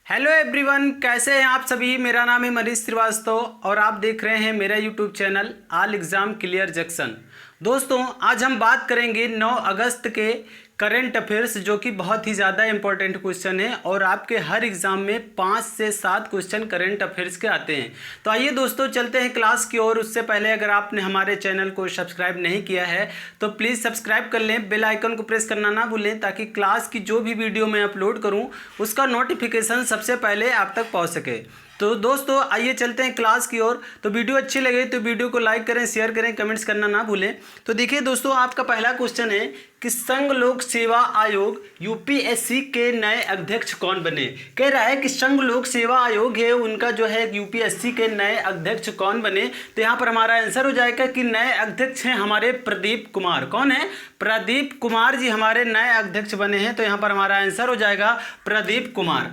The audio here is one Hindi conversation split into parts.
हेलो एवरीवन, कैसे हैं आप सभी। मेरा नाम है मनीष श्रीवास्तव और आप देख रहे हैं मेरा YouTube channel all exam clear junction. दोस्तों, आज हम बात करेंगे 9 अगस्त के करंट अफेयर्स, जो कि बहुत ही ज़्यादा इंपॉर्टेंट क्वेश्चन है और आपके हर एग्ज़ाम में 5 से 7 क्वेश्चन करंट अफेयर्स के आते हैं। तो आइए दोस्तों, चलते हैं क्लास की ओर। उससे पहले अगर आपने हमारे चैनल को सब्सक्राइब नहीं किया है तो प्लीज़ सब्सक्राइब कर लें, बेल आइकन को प्रेस करना ना भूलें, ताकि क्लास की जो भी वीडियो मैं अपलोड करूँ उसका नोटिफिकेशन सबसे पहले आप तक पहुँच सके। तो दोस्तों, आइए चलते हैं क्लास की ओर। तो वीडियो अच्छी लगे तो वीडियो को लाइक करें, शेयर करें, कमेंट्स करना ना भूलें। तो देखिए दोस्तों, आपका पहला क्वेश्चन है कि संघ लोक सेवा आयोग यूपीएससी के नए अध्यक्ष कौन बने। कह रहा है कि संघ लोक सेवा आयोग है, उनका जो है यूपीएससी के नए अध्यक्ष कौन बने। तो यहाँ पर हमारा आंसर हो जाएगा कि नए अध्यक्ष हैं हमारे प्रदीप कुमार। कौन है? प्रदीप कुमार जी हमारे नए अध्यक्ष बने हैं। तो यहाँ पर हमारा आंसर हो जाएगा प्रदीप कुमार।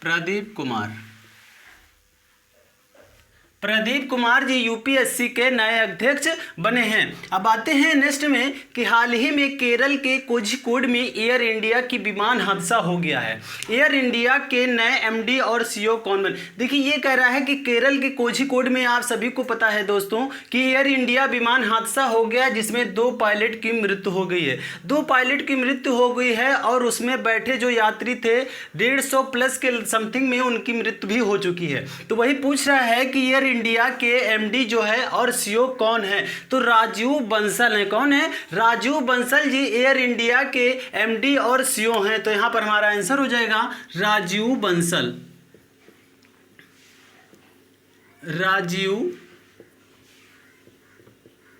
प्रदीप कुमार। प्रदीप कुमार जी यूपीएससी के नए अध्यक्ष बने हैं। अब आते हैं नेक्स्ट में कि हाल ही में केरल के कोझिकोड में एयर इंडिया की विमान हादसा हो गया है। एयर इंडिया के नए एमडी और सीईओ कौन बने। देखिए, ये कह रहा है कि केरल के कोझिकोड में आप सभी को पता है दोस्तों कि एयर इंडिया विमान हादसा हो गया, जिसमें 2 पायलट की मृत्यु हो गई है। 2 पायलट की मृत्यु हो गई है और उसमें बैठे जो यात्री थे 150 प्लस के समथिंग में उनकी मृत्यु भी हो चुकी है। तो वही पूछ रहा है कि एयर इंडिया के एमडी जो है और सीईओ कौन है। तो राजीव बंसल है। कौन है? राजीव बंसल जी एयर इंडिया के एमडी और सीईओ हैं। तो यहां पर हमारा आंसर हो जाएगा राजीव बंसल। राजीव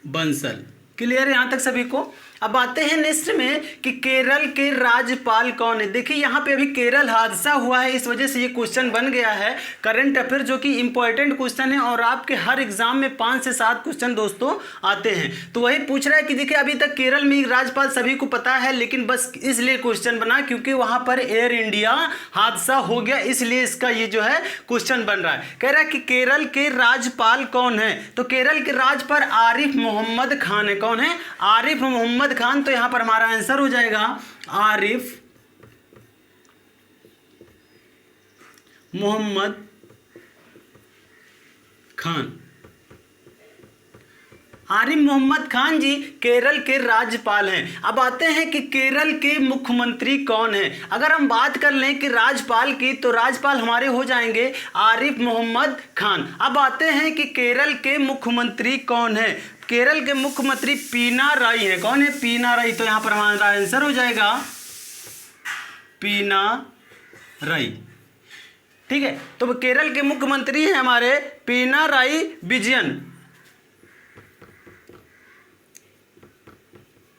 बंसल। क्लियर है यहां तक सभी को। अब आते हैं नेक्स्ट में कि केरल के राज्यपाल कौन है। देखिए, यहाँ पे अभी केरल हादसा हुआ है, इस वजह से ये क्वेश्चन बन गया है करंट अफेयर, जो कि इंपॉर्टेंट क्वेश्चन है और आपके हर एग्जाम में 5 से 7 क्वेश्चन दोस्तों आते हैं। तो वही पूछ रहा है कि देखिए, अभी तक केरल में राज्यपाल सभी को पता है, लेकिन बस इसलिए क्वेश्चन बना क्योंकि वहां पर एयर इंडिया हादसा हो गया, इसलिए इसका ये जो है क्वेश्चन बन रहा है। कह रहा है कि केरल के राज्यपाल कौन है। तो केरल के राज्यपाल आरिफ मोहम्मद खान है। कौन है? आरिफ मोहम्मद खान। तो यहां पर हमारा आंसर हो जाएगा आरिफ मोहम्मद खान। आरिफ मोहम्मद खान जी केरल के राज्यपाल हैं। अब आते हैं कि केरल के मुख्यमंत्री कौन है। अगर हम बात कर लें कि राज्यपाल की, तो राज्यपाल हमारे हो जाएंगे आरिफ मोहम्मद खान। अब आते हैं कि केरल के मुख्यमंत्री कौन है। केरल के मुख्यमंत्री पिनाराई है। कौन है? पिनाराई। तो यहां पर हमारा आंसर हो जाएगा पिनाराई। ठीक है, तो केरल के मुख्यमंत्री हैं हमारे पिनाराई विजयन।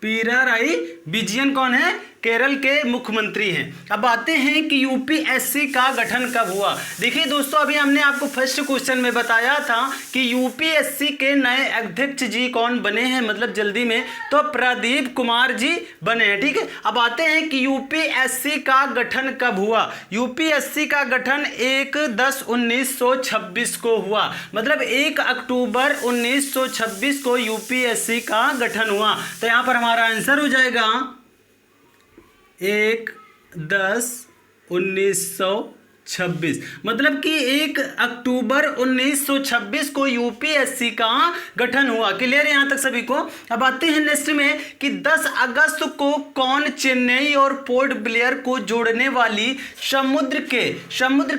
पिनाराई विजयन कौन है? केरल के मुख्यमंत्री हैं। अब आते हैं कि यूपीएससी का गठन कब हुआ। देखिए दोस्तों, अभी हमने आपको फर्स्ट क्वेश्चन में बताया था कि यूपीएससी के नए अध्यक्ष जी कौन बने हैं, मतलब जल्दी में, तो प्रदीप कुमार जी बने हैं। ठीक है, अब आते हैं कि यूपीएससी का गठन कब हुआ। यूपीएससी का गठन 1/10/1926 को हुआ, मतलब 1 अक्टूबर 1926 को यूपीएससी का गठन हुआ। तो यहां पर हमारा आंसर हो जाएगा 1/10/1926, मतलब कि 1 अक्टूबर 1926 को यूपीएससी का गठन हुआ। क्लियर है यहां तक सभी को। अब आते हैं नेक्स्ट में कि 10 अगस्त को कौन चेन्नई और पोर्ट ब्लेयर को जोड़ने वाली समुद्र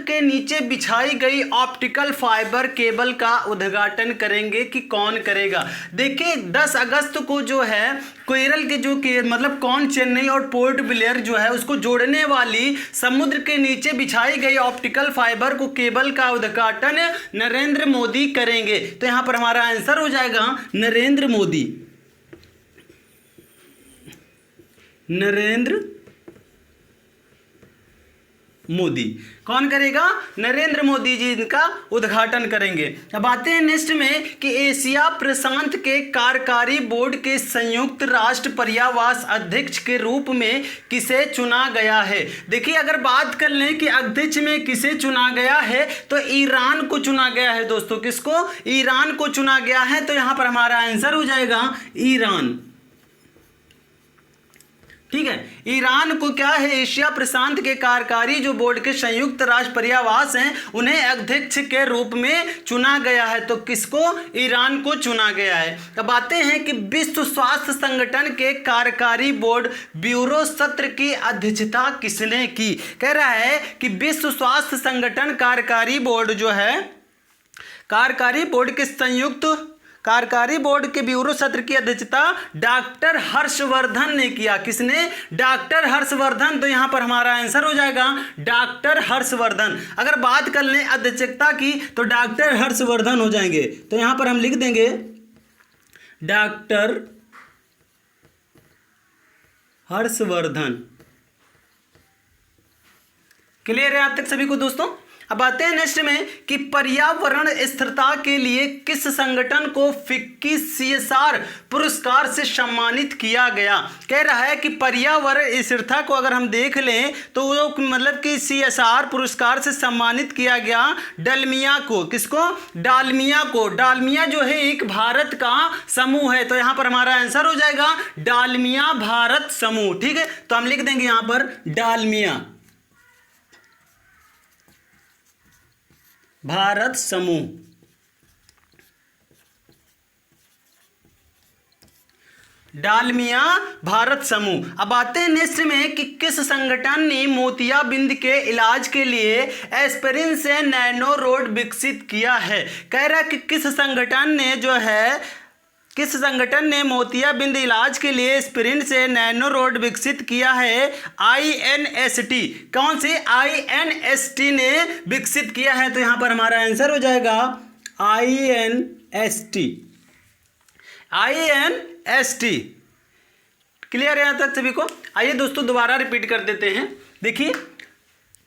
के नीचे बिछाई गई ऑप्टिकल फाइबर केबल का उद्घाटन करेंगे कि कौन करेगा। देखिए, 10 अगस्त को जो है केरल के मतलब कौन चेन्नई और पोर्ट ब्लेयर जो है उसको जोड़ने वाली समुद्र के नीचे बिछाई गई ऑप्टिकल फाइबर को केबल का उद्घाटन नरेंद्र मोदी करेंगे। तो यहां पर हमारा आंसर हो जाएगा नरेंद्र मोदी। नरेंद्र मोदी कौन करेगा? नरेंद्र मोदी जी इनका उद्घाटन करेंगे। अब आते हैं नेक्स्ट में कि एशिया प्रशांत के कार्यकारी बोर्ड के संयुक्त राष्ट्र पर्यावरण अध्यक्ष के रूप में किसे चुना गया है। देखिए, अगर बात कर लें कि अध्यक्ष में किसे चुना गया है तो ईरान को चुना गया है दोस्तों। किसको? ईरान को चुना गया है। तो यहां पर हमारा आंसर हो जाएगा ईरान। ठीक है। ईरान को क्या है, एशिया प्रशांत के कार्यकारी जो बोर्ड के संयुक्त राष्ट्र पर्यावास हैं उन्हें अध्यक्ष के रूप में चुना गया है। तो किसको, ईरान को चुना गया है। अब आते हैं कि विश्व स्वास्थ्य संगठन के कार्यकारी बोर्ड ब्यूरो सत्र की अध्यक्षता किसने की। कह रहा है कि विश्व स्वास्थ्य संगठन कार्यकारी बोर्ड जो है, कार्यकारी बोर्ड के संयुक्त कार्यकारी बोर्ड के ब्यूरो सत्र की अध्यक्षता डॉक्टर हर्षवर्धन ने किया। किसने, डॉक्टर हर्षवर्धन। तो यहां पर हमारा आंसर हो जाएगा डॉक्टर हर्षवर्धन। अगर बात कर लें अध्यक्षता की तो डॉक्टर हर्षवर्धन हो जाएंगे। तो यहां पर हम लिख देंगे डॉक्टर हर्षवर्धन। क्लियर है यहां तक सभी को दोस्तों। अब आते हैं नेक्स्ट में कि पर्यावरण स्थिरता के लिए किस संगठन को फिक्की CSR पुरस्कार से सम्मानित किया गया। कह रहा है कि पर्यावरण स्थिरता को अगर हम देख लें तो वो मतलब कि CSR पुरस्कार से सम्मानित किया गया डालमिया को। किसको, डालमिया को। डालमिया जो है एक भारत का समूह है। तो यहां पर हमारा आंसर हो जाएगा डालमिया भारत समूह। ठीक है, तो हम लिख देंगे यहां पर डालमिया भारत समूह। डालमिया भारत समूह। अब आते हैं नेक्स्ट में कि किस संगठन ने मोतियाबिंद के इलाज के लिए एस्पिरिन से नैनो रोड विकसित किया है। कह रहा है कि किस संगठन ने जो है, किस संगठन ने मोतियाबिंद इलाज के लिए एस्पिरिन से नैनो रोड विकसित किया है। INST। कौन सी, INST ने विकसित किया है। तो यहां पर हमारा आंसर हो जाएगा INST। INST। क्लियर है यहां तक सभी को। आइए दोस्तों दोबारा रिपीट कर देते हैं। देखिए,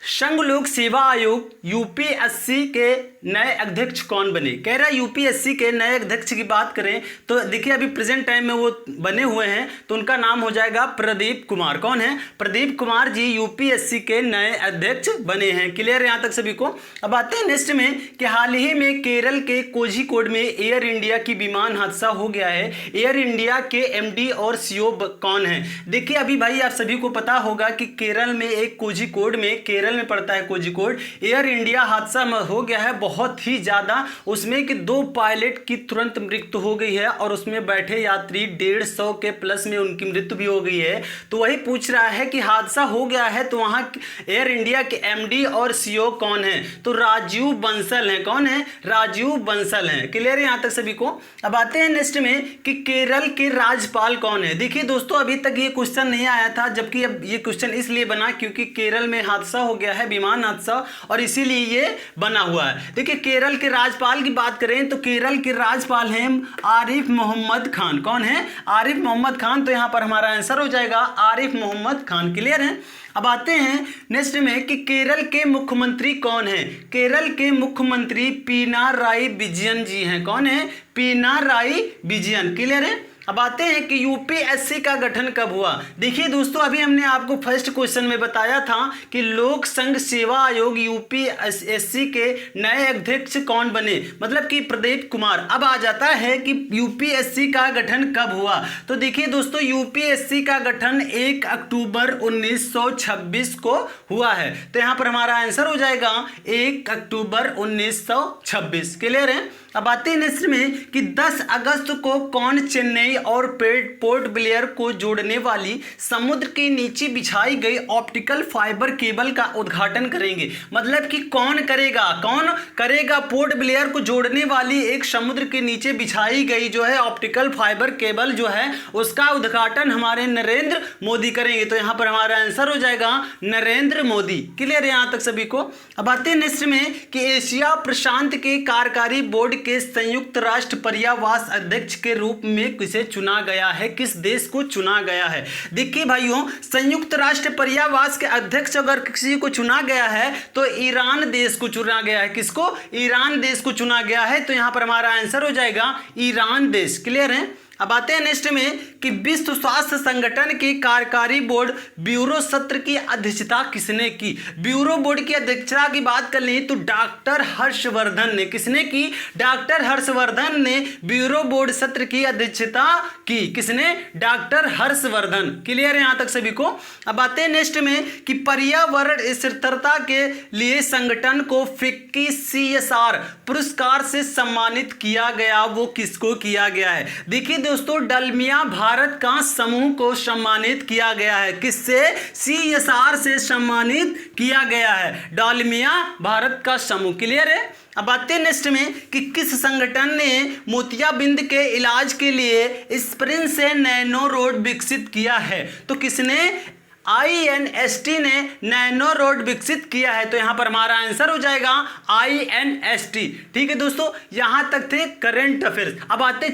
संघ लोक सेवा आयोग UPSC के नए अध्यक्ष कौन बने। कह रहा है UPSC के नए अध्यक्ष की बात करें तो देखिए अभी प्रेजेंट टाइम में वो बने हुए हैं, तो उनका नाम हो जाएगा प्रदीप कुमार। कौन है, प्रदीप कुमार जी UPSC के नए अध्यक्ष बने हैं। क्लियर है यहाँ तक सभी को। अब आते हैं नेक्स्ट में कि हाल ही में केरल के कोझिकोड में एयर इंडिया की विमान हादसा हो गया है। एयर इंडिया के MD और CEO कौन है। देखिए अभी भाई आप सभी को पता होगा कि केरल में एक कोझिकोड में, केरल में पड़ता है कोझिकोड, एयर इंडिया हादसा हो गया है बहुत ही ज्यादा। उसमें कि 2 पायलट की तुरंत मृत्यु हो गई है और उसमें बैठे यात्री 150 के प्लस में उनकी मृत्यु भी हो गई है। तो वही पूछ रहा है कि हादसा हो गया है तो वहां एयर इंडिया के MD और CEO कौन है। तो राजीव बंसल है। कौन है, राजीव बंसल है। क्लियर है यहां तक सभी को। अब आते हैं नेक्स्ट में कि केरल के राज्यपाल कौन है। देखिए दोस्तों अभी तक ये क्वेश्चन नहीं आया था, जबकि अब ये क्वेश्चन इसलिए बना क्योंकि केरल में हादसा हो गया है, विमान हादसा, और इसीलिए ये बना हुआ है। देखिए केरल के राज्यपाल की बात करें तो केरल के राज्यपाल हैं आरिफ मोहम्मद खान। कौन है, आरिफ मोहम्मद खान। तो यहां पर हमारा आंसर हो जाएगा आरिफ मोहम्मद खान। क्लियर है। अब आते हैं नेक्स्ट में कि केरल के मुख्यमंत्री कौन है। केरल के मुख्यमंत्री पिनाराई विजयन जी हैं। कौन है, पिनाराई विजयन। क्लियर है। अब आते हैं कि UPSC का गठन कब हुआ। देखिए दोस्तों अभी हमने आपको फर्स्ट क्वेश्चन में बताया था कि लोक संघ सेवा आयोग UPSC के नए अध्यक्ष कौन बने, मतलब कि प्रदीप कुमार। अब आ जाता है कि UPSC का गठन कब हुआ। तो देखिए दोस्तों UPSC का गठन 1 अक्टूबर 1926 को हुआ है। तो यहां पर हमारा आंसर हो जाएगा 1 अक्टूबर 1926। क्लियर है। अब आते हैं नेक्स्ट में कि 10 अगस्त को कौन चेन्नई और पोर्ट ब्लेयर को जोड़ने वाली समुद्र के नीचे बिछाई गई ऑप्टिकल फाइबर केबल का उद्घाटन करेंगे। मतलब कि कौन करेगा पोर्ट ब्लेयर को जोड़ने वाली एक समुद्र के नीचे बिछाई गई जो है ऑप्टिकल फाइबर केबल जो है उसका उद्घाटन हमारे नरेंद्र मोदी करेंगे। तो यहां पर हमारा आंसर हो जाएगा नरेंद्र मोदी। क्लियर है यहां तक सभी को। अब आते हैं नेक्स्ट में कि एशिया प्रशांत के कार्यकारी बोर्ड के संयुक्त राष्ट्र पर्यावास अध्यक्ष के रूप में किसे चुना गया है, किस देश को चुना गया है। देखिए भाइयों संयुक्त राष्ट्र पर्यावास के अध्यक्ष अगर किसी को चुना गया है तो ईरान देश को चुना गया है। किसको, ईरान देश को चुना गया है। तो यहां पर हमारा आंसर हो जाएगा ईरान देश। क्लियर है। अब आते हैं नेक्स्ट में कि विश्व स्वास्थ्य संगठन के कार्यकारी बोर्ड ब्यूरो सत्र की अध्यक्षता किसने की। ब्यूरो बोर्ड की अध्यक्षता की बात कर लें तो डॉक्टर हर्षवर्धन ने, किसने की, डॉक्टर हर्षवर्धन ने ब्यूरो बोर्ड सत्र की अध्यक्षता की। किसने, डॉक्टर हर्षवर्धन। क्लियर है यहां तक सभी को। अब आते हैं नेक्स्ट में कि पर्यावरण स्थिरता के लिए संगठन को फिक्की CSR पुरस्कार से सम्मानित किया गया, वो किसको किया गया है। देखिए दोस्तों, डालमिया भारत का समूह को सम्मानित किया गया है। किससे, CSR से सम्मानित किया गया है, डालमिया भारत का समूह। क्लियर है। अब आते हैं नेक्स्ट में कि किस संगठन ने मोतियाबिंद के इलाज के लिए स्प्रिन से नैनो रोड विकसित किया है। तो किसने, INST ने नैनो रोड विकसित किया है। तो यहां पर हमारा आंसर हो जाएगा INST। ठीक है दोस्तों, यहां तक थे करंट अफेयर्स। अब आगे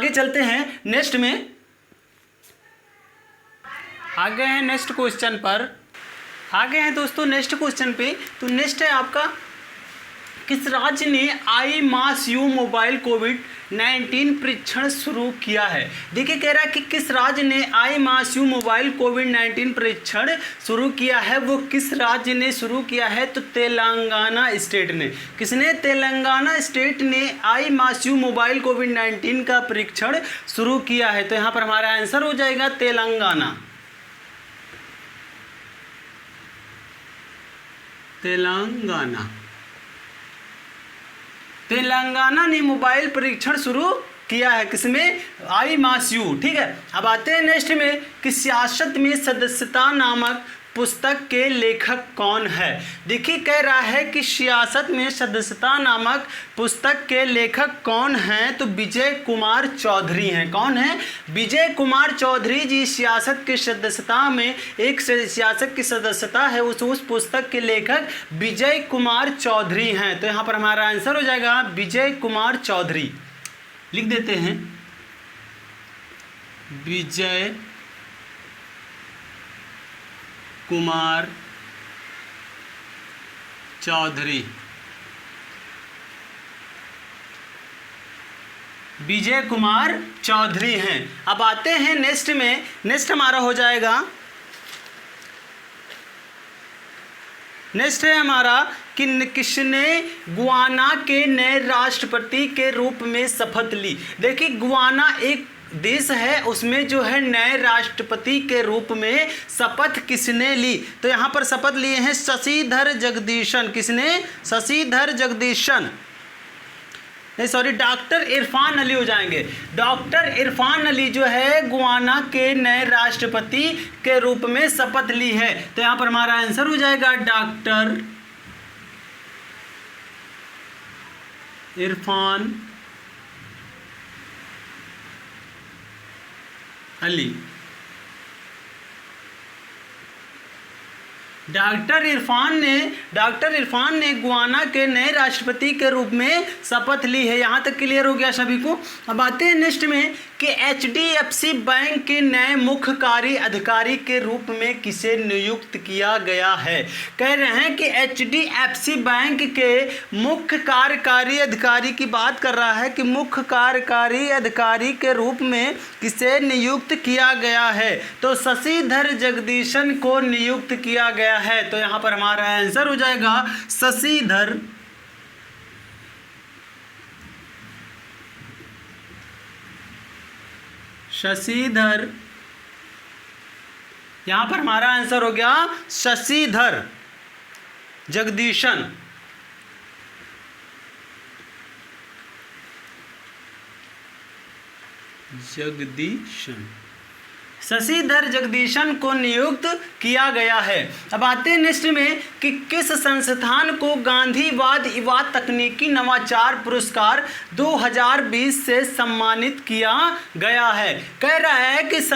चलते हैं नेक्स्ट में, आगे हैं नेक्स्ट क्वेश्चन पर, आगे हैं दोस्तों नेक्स्ट क्वेश्चन पे। तो नेक्स्ट है आपका, किस राज्य ने iMass-U मोबाइल कोविड-19 परीक्षण शुरू किया है। देखिए कह रहा है कि किस राज्य ने iMass-U मोबाइल कोविड-19 परीक्षण शुरू किया है, वो किस राज्य ने शुरू किया है। तो तेलंगाना स्टेट ने। किसने, तेलंगाना स्टेट ने iMass-U मोबाइल कोविड-19 का परीक्षण शुरू किया है। तो यहाँ पर हमारा आंसर हो जाएगा तेलंगाना। तेलंगाना ने मोबाइल परीक्षण शुरू किया है। किसमें, iMass-U। ठीक है। अब आते हैं नेक्स्ट में कि सियासत में सदस्यता नामक पुस्तक के लेखक कौन है। देखिए कह रहा है कि सियासत में सदस्यता नामक पुस्तक के लेखक कौन हैं। तो विजय कुमार चौधरी हैं। कौन है, विजय कुमार चौधरी जी सियासत की सदस्यता में, एक सियासत की सदस्यता है, उस पुस्तक के लेखक विजय कुमार चौधरी हैं। तो यहाँ पर हमारा आंसर हो जाएगा विजय कुमार चौधरी। लिख देते हैं विजय कुमार चौधरी। विजय कुमार चौधरी हैं। अब आते हैं नेक्स्ट में, नेक्स्ट हमारा हो जाएगा, नेक्स्ट है हमारा कि किसने गुयाना के नए राष्ट्रपति के रूप में शपथ ली। देखिए गुयाना एक देश है, उसमें जो है नए राष्ट्रपति के रूप में शपथ किसने ली। तो यहाँ पर शपथ लिए हैं शशिधर जगदीशन। किसने, शशिधर जगदीशन, नहीं सॉरी, डॉक्टर इरफान अली हो जाएंगे। डॉक्टर इरफान अली जो है गुयाना के नए राष्ट्रपति के रूप में शपथ ली है। तो यहाँ पर हमारा आंसर हो जाएगा डॉक्टर इरफान अली। डॉक्टर इरफान ने गुयाना के नए राष्ट्रपति के रूप में शपथ ली है। यहाँ तक क्लियर हो गया सभी को। अब आते हैं नेक्स्ट में कि HDFC बैंक के नए मुख्य कार्य अधिकारी के रूप में किसे नियुक्त किया गया है। कह रहे हैं कि HDFC बैंक के मुख्य कार्यकारी अधिकारी की बात कर रहा है कि मुख्य कार्यकारी अधिकारी के रूप में किसे नियुक्त किया गया है। तो शशिधर जगदीशन को नियुक्त किया गया है। तो यहाँ पर हमारा आंसर हो जाएगा शशिधर यहाँ पर हमारा आंसर हो गया शशिधर जगदीशन। शशिधर जगदीशन को नियुक्त किया गया है। अब आते हैं नेक्स्ट में कि किस संस्थान को गांधीवाद युवा तकनीकी नवाचार पुरस्कार 2020 से सम्मानित किया गया है। कह रहा है कि किस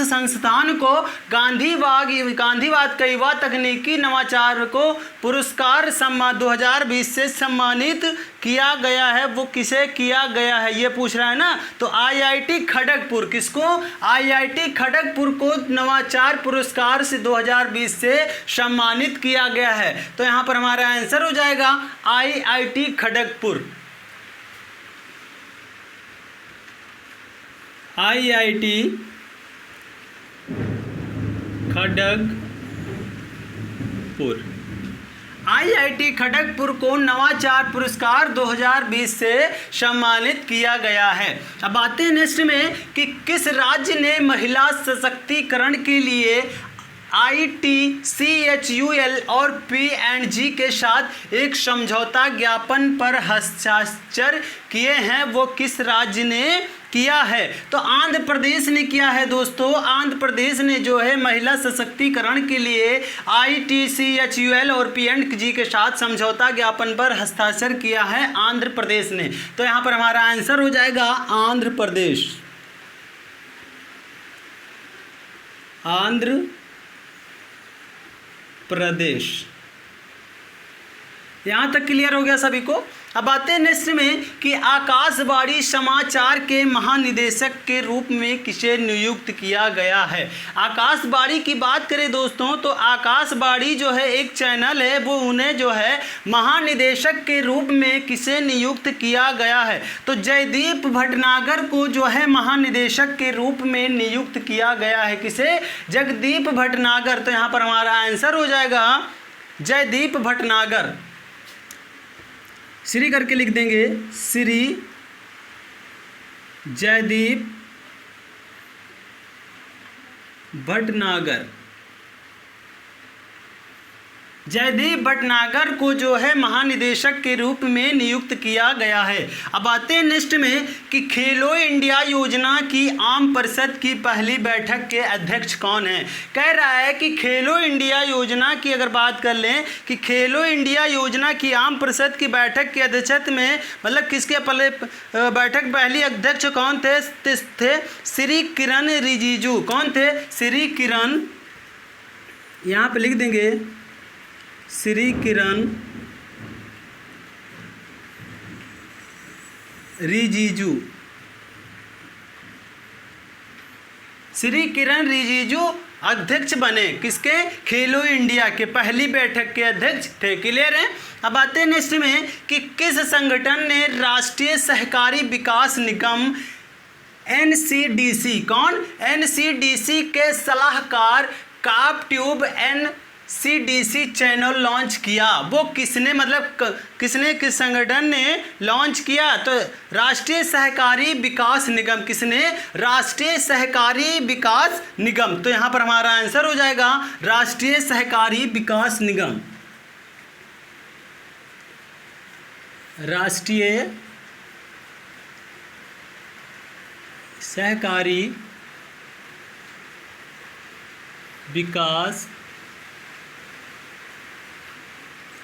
संस्थान को गांधीवाद का युवा तकनीकी नवाचार को पुरस्कार 2020 से सम्मानित किया गया है, वो किसे किया गया है ये पूछ रहा है ना। तो IIT खड़गपुर, किसको, IIT खड़गपुर को नवाचार पुरस्कार से 2020 से सम्मानित किया गया है। तो यहाँ पर हमारा आंसर हो जाएगा IIT Kharagpur. IIT Kharagpur. IIT Kharagpur को नवाचार पुरस्कार 2020 से सम्मानित किया गया है। अब आते हैं नेक्स्ट में कि किस राज्य ने महिला सशक्तिकरण के लिए ITCHUL और P&G के साथ एक समझौता ज्ञापन पर हस्ताक्षर किए हैं, वो किस राज्य ने किया है? तो आंध्र प्रदेश ने किया है दोस्तों। आंध्र प्रदेश ने जो है महिला सशक्तिकरण के लिए ITCHUL और P&G के साथ समझौता ज्ञापन पर हस्ताक्षर किया है, आंध्र प्रदेश ने। तो यहाँ पर हमारा आंसर हो जाएगा आंध्र प्रदेश। आंध्र प्रदेश। यहाँ तक क्लियर हो गया सभी को। अब आते हैं नेक्स्ट में कि आकाशवाणी समाचार के महानिदेशक के रूप में किसे नियुक्त किया गया है? आकाशवाणी की बात करें दोस्तों तो आकाशवाणी जो है एक चैनल है, वो उन्हें जो है महानिदेशक के रूप में किसे नियुक्त किया गया है? तो जयदीप भटनागर को जो है महानिदेशक के रूप में नियुक्त किया गया है। किसे? जगदीप भटनागर। तो यहाँ पर हमारा आंसर हो जाएगा जयदीप भटनागर। श्री करके लिख देंगे, श्री जयदीप भटनागर। जयदीप भटनागर को जो है महानिदेशक के रूप में नियुक्त किया गया है। अब आते हैं नेक्स्ट में कि खेलो इंडिया योजना की आम परिषद की पहली बैठक के अध्यक्ष कौन है? कह रहा है कि खेलो इंडिया योजना की अगर बात कर लें कि खेलो इंडिया योजना की आम परिषद की बैठक के अध्यक्ष में मतलब किसके पहले बैठक पहली अध्यक्ष कौन थे? श्री किरण रिजिजू। कौन थे? श्री किरण, यहाँ पे लिख देंगे श्री किरण रिजिजू। श्री किरण रिजिजू अध्यक्ष बने किसके? खेलो इंडिया के पहली बैठक के अध्यक्ष थे। क्लियर है। अब आते हैं नेक्स्ट में कि किस संगठन ने राष्ट्रीय सहकारी विकास निगम NCDC, कौन? NCDC के सलाहकार कापट्यूब NCDC चैनल लॉन्च किया? वो किसने मतलब किसने किस संगठन ने लॉन्च किया? तो राष्ट्रीय सहकारी विकास निगम। किसने? राष्ट्रीय सहकारी विकास निगम। तो यहाँ पर हमारा आंसर हो जाएगा राष्ट्रीय सहकारी विकास निगम। राष्ट्रीय सहकारी विकास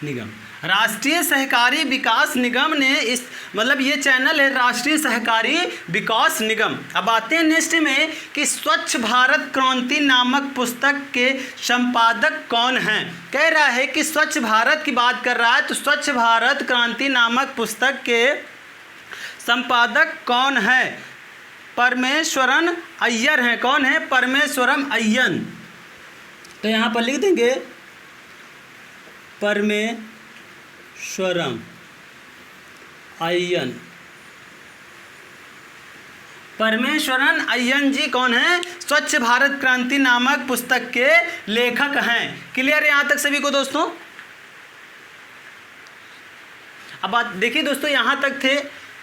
निगम। राष्ट्रीय सहकारी विकास निगम ने इस मतलब ये चैनल है राष्ट्रीय सहकारी विकास निगम। अब आते हैं नेक्स्ट में कि स्वच्छ भारत क्रांति नामक पुस्तक के संपादक कौन हैं? कह रहा है कि स्वच्छ भारत की बात कर रहा है तो स्वच्छ भारत क्रांति नामक पुस्तक के संपादक कौन है? परमेश्वरन अय्यर हैं। कौन है? परमेश्वरम अय्यर। तो यहाँ पर लिख देंगे परमेश्वरम अय्यर। परमेश्वरन अय्यर जी कौन है? स्वच्छ भारत क्रांति नामक पुस्तक के लेखक हैं। क्लियर है यहाँ तक सभी को दोस्तों? अब बात देखिए दोस्तों, यहाँ तक थे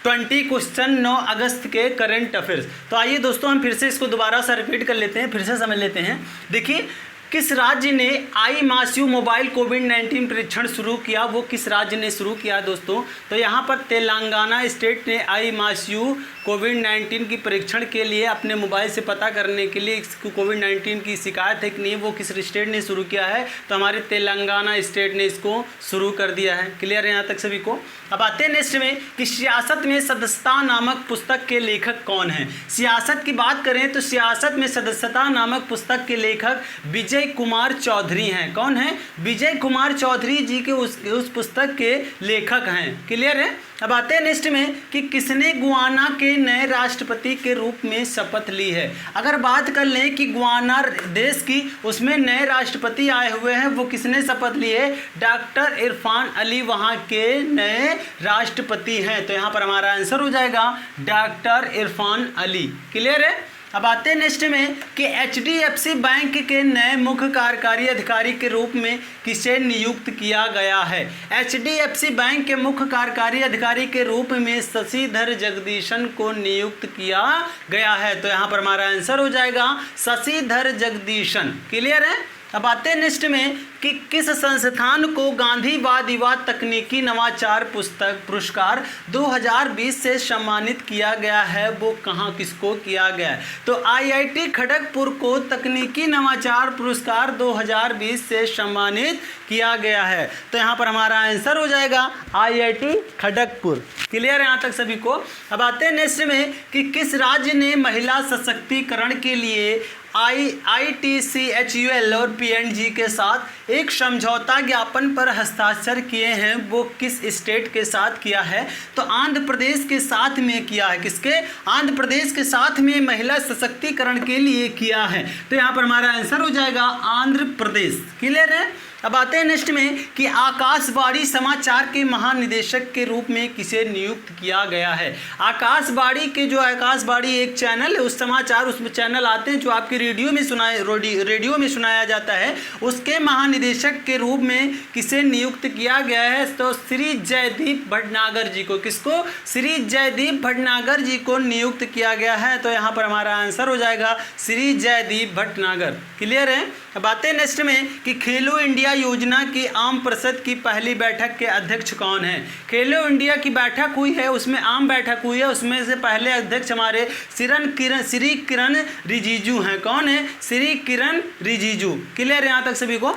20 क्वेश्चन 9 अगस्त के करंट अफेयर्स। तो आइए दोस्तों हम फिर से इसको दोबारा से रिपीट कर लेते हैं, फिर से समझ लेते हैं। देखिए, किस राज्य ने IMASU मोबाइल कोविड-19 परीक्षण शुरू किया? वो किस राज्य ने शुरू किया दोस्तों? तो यहाँ पर तेलंगाना स्टेट ने IMASU कोविड-19 की परीक्षण के लिए अपने मोबाइल से पता करने के लिए कोविड-19 की शिकायत है कि नहीं, वो किस स्टेट ने शुरू किया है? तो हमारे तेलंगाना स्टेट ने इसको शुरू कर दिया है। क्लियर है यहाँ तक सभी को? अब आते हैं नेक्स्ट में कि सियासत में सदस्यता नामक पुस्तक के लेखक कौन हैं? सियासत की बात करें तो सियासत में सदस्यता नामक पुस्तक के लेखक विजय कुमार चौधरी हैं। कौन है? विजय कुमार चौधरी जी के उस पुस्तक के लेखक हैं। क्लियर है? अब आते हैं नेक्स्ट में कि किसने गुयाना के नए राष्ट्रपति के रूप में शपथ ली है। अगर बात कर लें कि गुयाना देश की, उसमें नए राष्ट्रपति आए हुए हैं, वो किसने शपथ ली है? डॉक्टर इरफान अली वहाँ के नए राष्ट्रपति हैं। तो यहाँ पर हमारा आंसर हो जाएगा डॉक्टर इरफान अली। क्लियर है? अब आते हैं नेक्स्ट में कि HDFC बैंक के नए मुख्य कार्यकारी अधिकारी के रूप में किसे नियुक्त किया गया है? HDFC बैंक के मुख्य कार्यकारी अधिकारी के रूप में शशिधर जगदीशन को नियुक्त किया गया है। तो यहाँ पर हमारा आंसर हो जाएगा शशिधर जगदीशन। क्लियर है? अब आते हैं नेक्स्ट में कि किस संस्थान को गांधीवाद युवा तकनीकी नवाचार पुरस्कार 2020 से सम्मानित किया गया है? वो कहाँ किसको किया गया है? तो IIT खड़गपुर को तकनीकी नवाचार पुरस्कार 2020 से सम्मानित किया गया है। तो यहाँ पर हमारा आंसर हो जाएगा IIT खड़गपुर। क्लियर है यहाँ तक सभी को? अब आते हैं नेक्स्ट में कि किस राज्य ने महिला सशक्तिकरण के लिए ITCHUL और PNG के साथ एक समझौता ज्ञापन पर हस्ताक्षर किए हैं? वो किस स्टेट के साथ किया है? तो आंध्र प्रदेश के साथ में किया है। किसके? आंध्र प्रदेश के साथ में महिला सशक्तिकरण के लिए किया है। तो यहाँ पर हमारा आंसर हो जाएगा आंध्र प्रदेश। क्लियर है? अब आते हैं नेक्स्ट में कि आकाशवाणी समाचार के महानिदेशक के रूप में किसे नियुक्त किया गया है? आकाशवाणी के जो आकाशवाणी एक चैनल है, उस समाचार उसमें चैनल आते हैं जो आपके रेडियो में सुनाया जाता है, उसके महानिदेशक के रूप में किसे नियुक्त किया गया है? तो श्री जयदीप भटनागर जी को। किसको? श्री जयदीप भटनागर जी को नियुक्त किया गया है। तो यहाँ पर हमारा आंसर हो जाएगा श्री जयदीप भटनागर। क्लियर है? अब आते हैं नेक्स्ट में कि खेलो इंडिया योजना की आम परिषद की पहली बैठक के अध्यक्ष कौन है? खेलो इंडिया की बैठक हुई है, उसमें आम बैठक हुई है, उसमें से पहले अध्यक्ष हमारे श्री किरण रिजिजू हैं। कौन है? श्री किरण रिजिजू। क्लियर है यहाँ तक सभी को?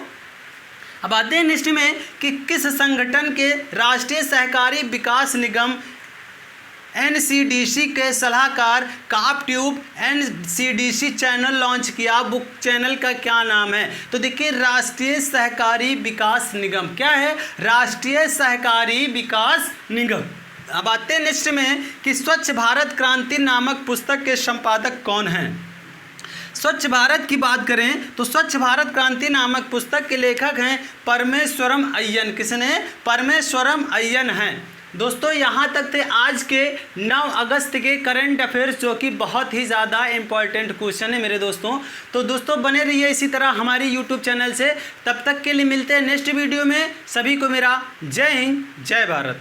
अब आते हैं नेक्स्ट में कि किस संगठन के राष्ट्रीय सहकारी विकास निगम NCDC के सलाहकार कापट्यूब NCDC चैनल लॉन्च किया? बुक चैनल का क्या नाम है? तो देखिए राष्ट्रीय सहकारी विकास निगम। क्या है? राष्ट्रीय सहकारी विकास निगम। अब आते हैं नेक्स्ट में कि स्वच्छ भारत क्रांति नामक पुस्तक के संपादक कौन हैं? स्वच्छ भारत की बात करें तो स्वच्छ भारत क्रांति नामक पुस्तक के लेखक हैं परमेश्वरम अय्यन। किसने? परमेश्वरम अय्यन हैं। दोस्तों यहाँ तक थे आज के 9 अगस्त के करंट अफेयर्स, जो कि बहुत ही ज़्यादा इंपॉर्टेंट क्वेश्चन है मेरे दोस्तों। तो दोस्तों बने रहिए इसी तरह हमारी यूट्यूब चैनल से। तब तक के लिए मिलते हैं नेक्स्ट वीडियो में। सभी को मेरा जय हिंद, जय भारत।